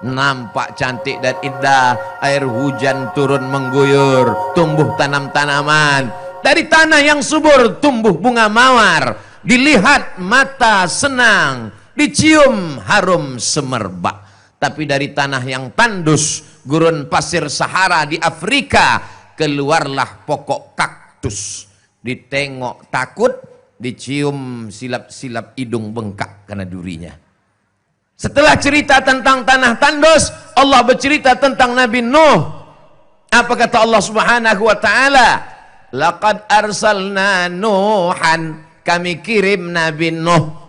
nampak cantik dan indah, air hujan turun mengguyur, tumbuh tanam-tanaman, dari tanah yang subur tumbuh bunga mawar, dilihat mata senang, dicium harum semerbak. Tapi dari tanah yang tandus, gurun pasir Sahara di Afrika, keluarlah pokok kaktus, ditengok takut, dicium silap-silap hidung bengkak karena durinya. Setelah cerita tentang tanah tandus, Allah bercerita tentang Nabi Nuh. Apa kata Allah Subhanahu wa taala? Laqad arsalna Nuhan, kami kirim Nabi Nuh.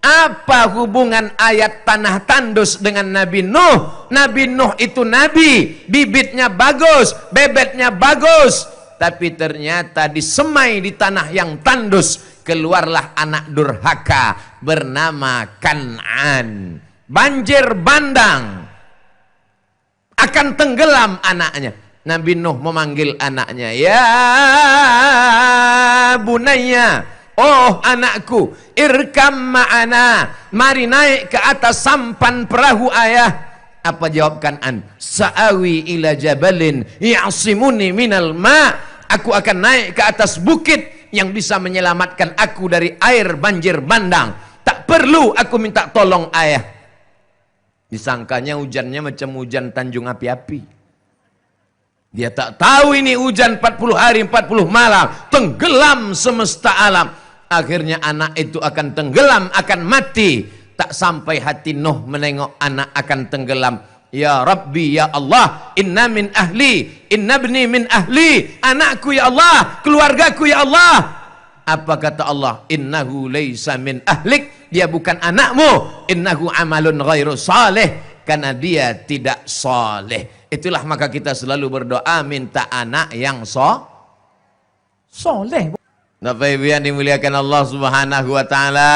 Apa hubungan ayat tanah tandus dengan Nabi Nuh? Nabi Nuh itu nabi, bibitnya bagus, bebetnya bagus, tapi ternyata disemai di tanah yang tandus, keluarlah anak durhaka bernama Kan'an. Banjir bandang, akan tenggelam anaknya. Nabi Nuh memanggil anaknya, ya bunayya, oh anakku, irkam ma'ana, mari naik ke atas sampan perahu ayah. Apa jawab Kan'an? Sa'awi ila jabalin ya'simuni minal ma', aku akan naik ke atas bukit yang bisa menyelamatkan aku dari air banjir bandang. Tak perlu aku minta tolong ayah. Disangkanya hujannya macam hujan Tanjung Api-api. Dia tak tahu ini hujan 40 hari 40 malam, tenggelam semesta alam. Akhirnya anak itu akan tenggelam, akan mati. Tak sampai hati Nuh menengok anak akan tenggelam. Ya Rabbi, ya Allah, inna min ahli, inna bni min ahli, anakku ya Allah, keluargaku ya Allah. Apa kata Allah? Innahu laysa min ahlik, dia bukan anakmu. Innahu amalun ghairu salih, karena dia tidak saleh. Itulah maka kita selalu berdoa minta anak yang soleh. Bapak Ibu yang dimuliakan Allah Subhanahu wa taala,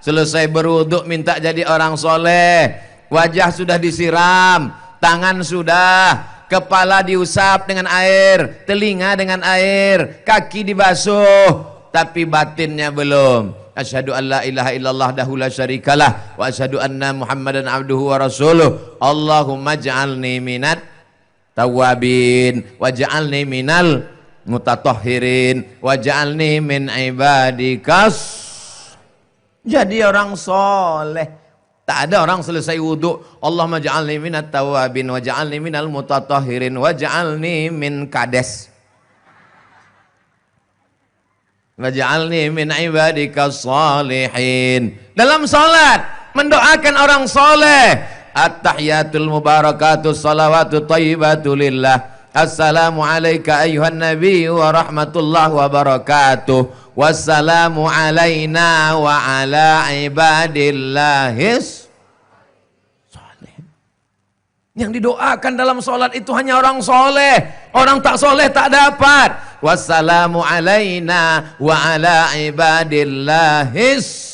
selesai berwuduk minta jadi orang soleh. Wajah sudah disiram, tangan sudah, kepala diusap dengan air, telinga dengan air, kaki dibasuh, tapi batinnya belum. Asyhadu an la ilaha illallah dahu la syarikalah wa asyhadu anna Muhammadan abduhu wa rasuluh. Allahumma ja'alni minat tawabin waj'alni minal mutatahhirin waj'alni min ibadikas. Jadi orang soleh. Tak ada orang selesai wudhu, Allahumma ja'alni minat tawabin waj'alni minal mutatahhirin waj'alni min kades, waj'alni min ibadikas salihin. Dalam salat mendoakan orang soleh. At-tahiyatul mubarakatus salawatu tayyibatu lillah. Assalamu alayka ayuhan nabi wa rahmatullah wa barakatuh. Wassalamu alayna wa ala ibadillahis salihin. Yang didoakan dalam salat itu hanya orang soleh. Orang tak soleh tak dapat. Wassalamu alayna wa ala ibadillahis.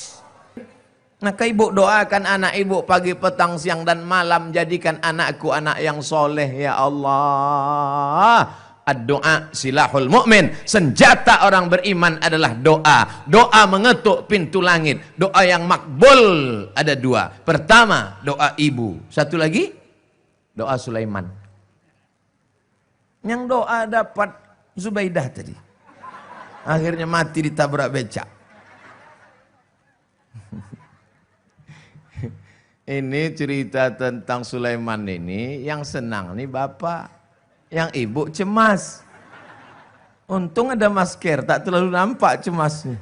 Maka ibu doakan anak ibu pagi, petang, siang dan malam, jadikan anakku anak yang soleh ya Allah. Ad-doa silahul mu'min, senjata orang beriman adalah doa. Doa mengetuk pintu langit. Doa yang makbul ada dua. Pertama doa ibu, satu lagi doa Sulaiman. Yang doa dapat Zubaidah tadi, akhirnya mati ditabrak becak. Ini cerita tentang Sulaiman ini, yang senang nih bapak, yang ibu cemas. Untung ada masker, tak terlalu nampak cemasnya.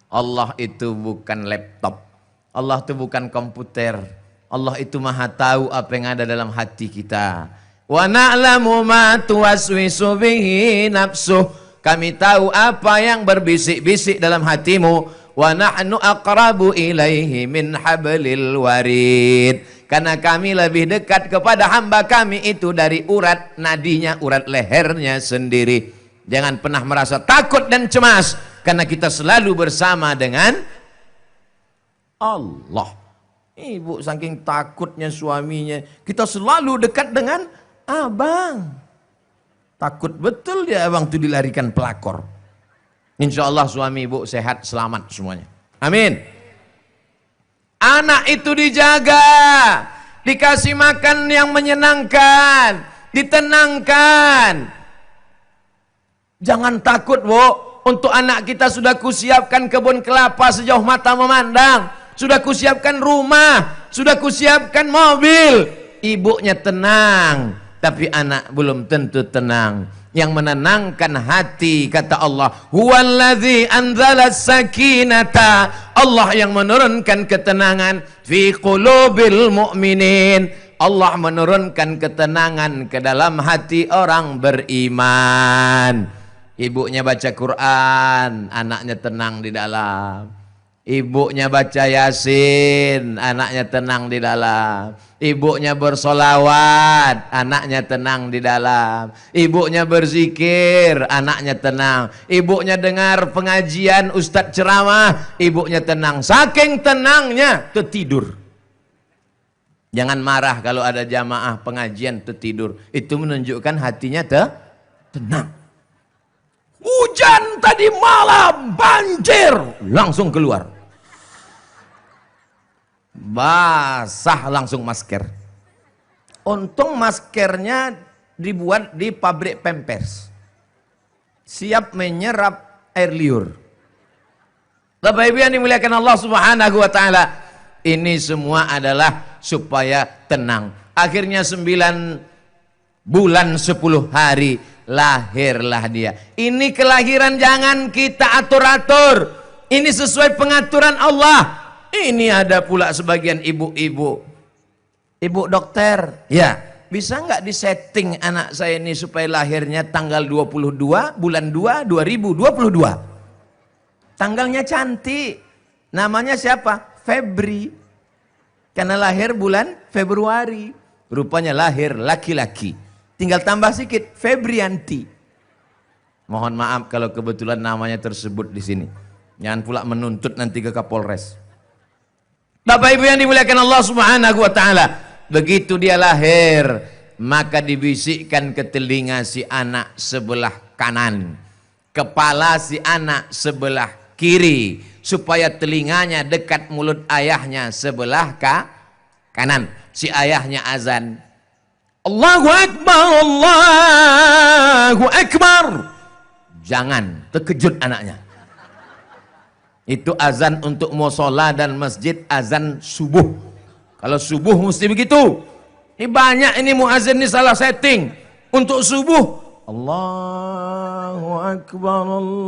Allah itu bukan laptop, Allah itu bukan komputer, Allah itu maha tahu apa yang ada dalam hati kita. Wa na'lamu ma tuwaswisu bihi nafsuh, kami tahu apa yang berbisik-bisik dalam hatimu. Wa nahnu aqrabu ilaihi min hablil warid, karena kami lebih dekat kepada hamba kami itu dari urat nadinya, urat lehernya sendiri. Jangan pernah merasa takut dan cemas, karena kita selalu bersama dengan Allah. Ibu saking takutnya suaminya, kita selalu dekat dengan abang. Takut betul dia abang itu dilarikan pelakor. Insya Allah suami ibu sehat selamat semuanya. Amin. Anak itu dijaga, dikasih makan yang menyenangkan, ditenangkan. Jangan takut, Bu. Untuk anak kita sudah kusiapkan kebun kelapa sejauh mata memandang, sudah kusiapkan rumah, sudah kusiapkan mobil. Ibunya tenang, tapi anak belum tentu tenang. Yang menenangkan hati, kata Allah, huwallazi anzala sakinata, Allah yang menurunkan ketenangan fi qulubil mu'minin, Allah menurunkan ketenangan ke dalam hati orang beriman. Ibunya baca Quran, anaknya tenang di dalam. Ibunya baca Yasin, anaknya tenang di dalam. Ibunya bersolawat, anaknya tenang di dalam. Ibunya berzikir, anaknya tenang. Ibunya dengar pengajian ustadz ceramah, ibunya tenang. Saking tenangnya tertidur. Jangan marah kalau ada jamaah pengajian tertidur. Itu menunjukkan hatinya tenang. Hujan tadi malam, banjir, langsung keluar. Basah langsung masker. Untung maskernya dibuat di pabrik Pampers. Siap menyerap air liur. Bapak Ibu yang dimuliakan Allah Subhanahu wa taala, ini semua adalah supaya tenang. Akhirnya 9 bulan 10 hari lahirlah dia. Ini kelahiran jangan kita atur-atur. Ini sesuai pengaturan Allah. Ini ada pula sebagian ibu-ibu. Ibu dokter, ya, bisa nggak disetting anak saya ini supaya lahirnya tanggal 22 bulan 2 2022. Tanggalnya cantik. Namanya siapa? Febri. Karena lahir bulan Februari. Rupanya lahir laki-laki. Tinggal tambah sedikit, Febrianti. Mohon maaf kalau kebetulan namanya tersebut di sini. Jangan pula menuntut nanti ke Kapolres. Bapak Ibu yang dimuliakan Allah Subhanahu wa taala, begitu dia lahir, maka dibisikkan ke telinga si anak sebelah kanan, kepala si anak sebelah kiri, supaya telinganya dekat mulut ayahnya sebelah kanan. Si ayahnya azan, Allahu Akbar, Allahu Akbar. Jangan terkejut anaknya. Itu azan untuk musola dan masjid, azan subuh. Kalau subuh mesti begitu. Ini banyak ini muazin ini salah setting. Untuk subuh, Allahu Akbar, Allahu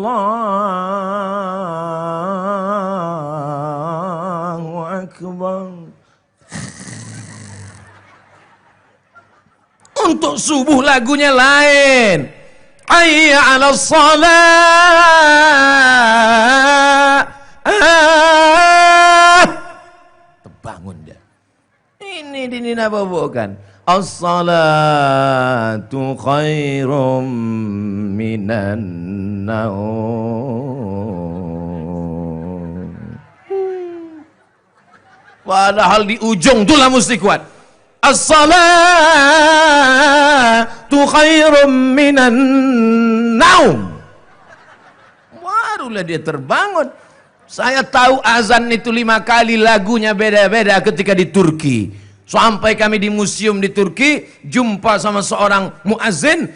Akbar. Untuk subuh lagunya lain. Hayya 'alas shalah. Terbangun dia. Ini dininababukan. As-salatu khairum minan naum. Padahal di ujung itulah mesti kuat. As-salatu khairum minan naum. Barulah dia terbangun. Saya tahu azan itu 5 kali, lagunya beda-beda ketika di Turki. Sampai kami di museum di Turki, jumpa sama seorang muazin,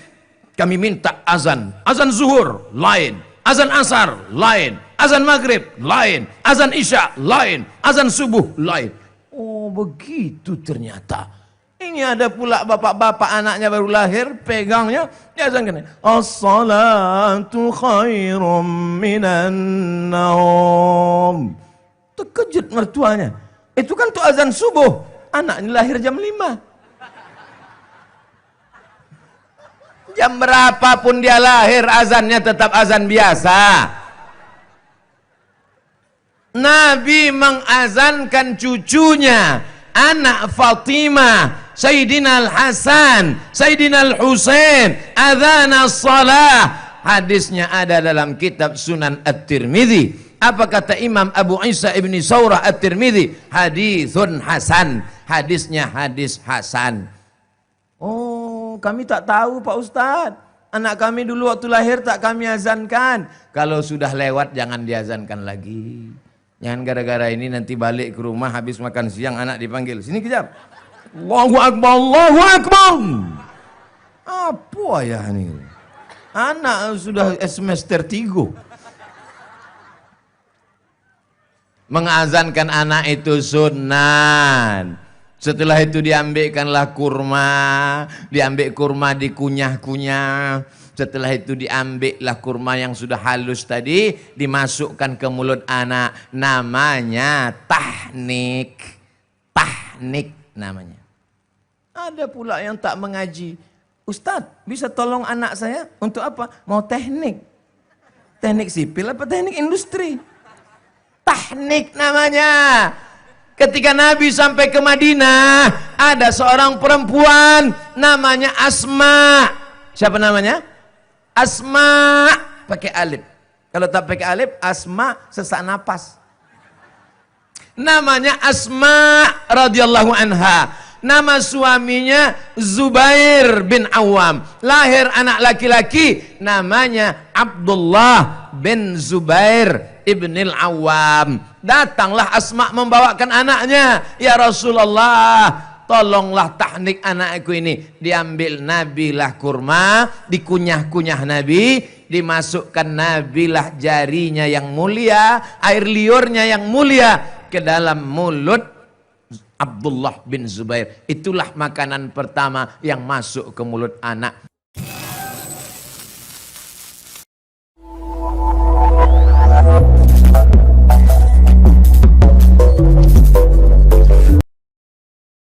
kami minta azan. Azan zuhur, lain. Azan asar, lain. Azan maghrib, lain. Azan isya, lain. Azan subuh, lain. Oh begitu ternyata. Ini ada pula bapak-bapak anaknya baru lahir, pegangnya, dia azankan. As-salatu khairum minan naum. Terkejut mertuanya. Itu kan tuh azan subuh. Anaknya lahir jam 5. Jam berapapun dia lahir, azannya tetap azan biasa. Nabi mengazankan cucunya, anak Fatimah, Sayyidina Al-Hasan, Sayyidina Al-Husain, adzan as-salah. Hadisnya ada dalam kitab Sunan At-Tirmidzi. Apa kata Imam Abu Isa ibni Saurah At-Tirmidzi? Hadithun hasan. Hadisnya hadis hasan. Oh, kami tak tahu Pak Ustadz. Anak kami dulu waktu lahir tak kami azankan. Kalau sudah lewat jangan diazankan lagi. Jangan gara-gara ini nanti balik ke rumah habis makan siang anak dipanggil. Sini kejap. Allahu Akbar, Allahu Akbar. Apa ya ini? Anak sudah semester 3. Mengazankan anak itu sunat. Setelah itu diambilkanlah kurma, diambil kurma dikunyah-kunyah. Setelah itu diambillah kurma yang sudah halus tadi, dimasukkan ke mulut anak. Namanya tahnik. Tahnik namanya. Ada pula yang tak mengaji. Ustadz, bisa tolong anak saya untuk apa? Mau teknik. Teknik sipil apa teknik industri? Tahnik namanya. Ketika Nabi sampai ke Madinah, ada seorang perempuan namanya Asma. Siapa namanya? Asma. Pakai alif. Kalau tak pakai alif, Asma sesak napas. Namanya Asma radhiyallahu anha. Nama suaminya Zubair bin Awam. Lahir anak laki-laki namanya Abdullah bin Zubair ibnil Awam. Datanglah Asma membawakan anaknya. Ya Rasulullah, tolonglah tahnik anakku ini. Diambil Nabilah kurma, dikunyah-kunyah Nabi, dimasukkan Nabilah jarinya yang mulia, air liurnya yang mulia ke dalam mulut Abdullah bin Zubair. Itulah makanan pertama yang masuk ke mulut anak.